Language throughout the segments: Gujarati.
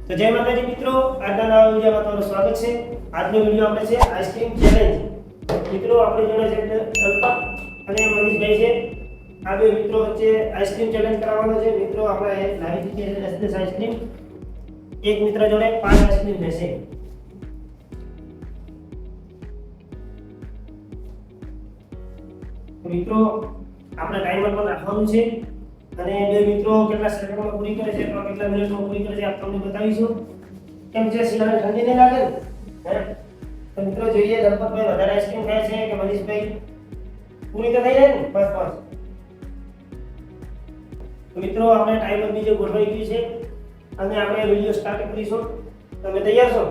તો જય માતાજી મિત્રો, આજના નવા વિડીયોમાં તમારું સ્વાગત છે। આજનો વિડીયો આપણે છે આઈસ્ક્રીમ ચેલેન્જ। મિત્રો આપણી જોડે છે કલ્પક અને મનીષભાઈ છે। આ બે મિત્રો વચ્ચે આઈસ્ક્રીમ ચેલેન્જ કરાવવાનો છે। મિત્રો આપણે લાવી દીધી છે 10 આઈસ્ક્રીમ। એક મિત્ર જોડે 5 આઈસ્ક્રીમ રહેશે। મિત્રો આપણે ટાઈમર પર રાખવાનું છે અને બે મિત્રો કેટલા સેકન્ડમાં પૂરી કરે છે અથવા કેટલા મિનિટમાં પૂરી કરે છે આપ તમને બતાવીશું। કેમ છે શિયાળાની ઠંડી નહીં લાગે હે? તો મિત્રો જોઈએ ગણપતભાઈ વધારે આઈસ્ક્રીમ ખાય છે કે મનીષભાઈ? પૂરી તો થઈ જાય ને? બસ બસ। તો મિત્રો આપણે ટાઈમર બીજે ગોઠવાઈ ગયું છે અને આપણે વિડિયો સ્ટાર્ટ કરીશું। તમે તૈયાર છો?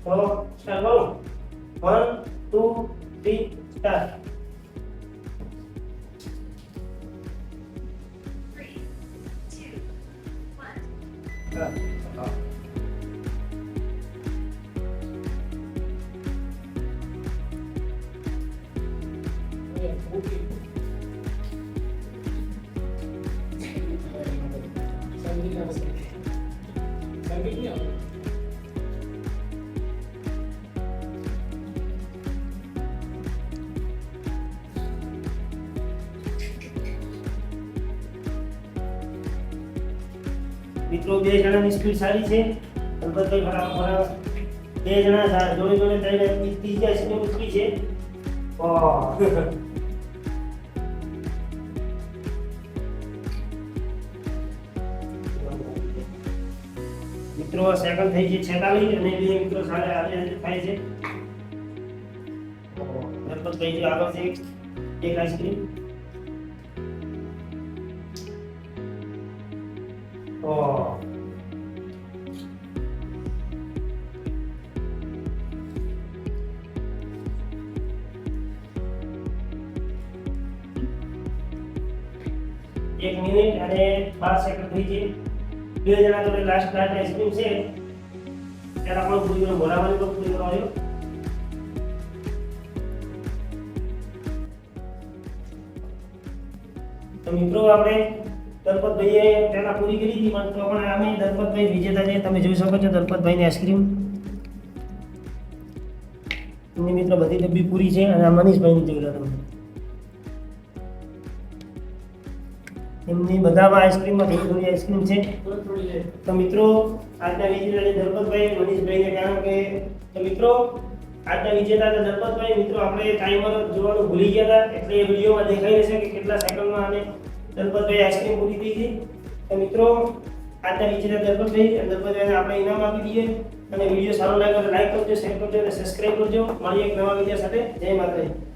તો સ્ટાર્ટ કરો। 1 2 3 સ્ટાર્ટ। 3, 2, 1. મિત્રો બે જણાની સ્પીડ સારી છે। ગણપતભાઈ ફટાફટ બે જણા જોડે જોડે થઈને ત્રીજી આઈસ્ક્રીમ ઉતરી છે। મિત્રો સેકન્ડ થઈ છે 46 અને બે મિત્રો સારા આવી થાય છે। ગણપતભાઈ જે આગળ છે એક આઈસ્ક્રીમ। एक मिनिट અને 12 સેકન્ડ થઈ છે। બે જણા જોડે લાસ્ટ આઈસ્ક્રીમ છે ત્યારે આપણે પૂરી કરો મોરાવાની તો પૂરી કરો આવ્યો। તો મિત્રો આપણે દલપતભાઈએ પહેલા પૂરી કરી હતી પણ તો પણ અમે દલપતભાઈ વિજેતા છે। તમે જોઈ શકો છો દલપતભાઈની આઈસ્ક્રીમ એમની મિત્રો બધી ડબ્બી પૂરી છે અને આ મનીષભાઈની જોઈ લો તમે એમની બધામાં આઈસ્ક્રીમમાં થોડી થોડી આઈસ્ક્રીમ છે। તો મિત્રો આજના વિજેતા દલપતભાઈ મનીષભાઈને કારણ કે તો મિત્રો આજના વિજેતા દલપતભાઈ મિત્રો આપણે ટાઈમર જોવાનું ભૂલી ગયા હતા એટલે એ વિડીયોમાં દેખાઈ રહેશે કે કેટલા સેકન્ડમાં અને દલપતભાઈ આઈસ્ક્રીમ પૂરી થઈ હતી। તો મિત્રો આજના વિજેતા દલપતભાઈને આપણે ઇનામ આપી દઈએ અને વિડીયો સારો લાગ્યો તો લાઈક કરજો, શેર કરજો અને સબસ્ક્રાઇબ કરજો। મળીએ એક નવા વિડીયો સાથે। જય માતાજી।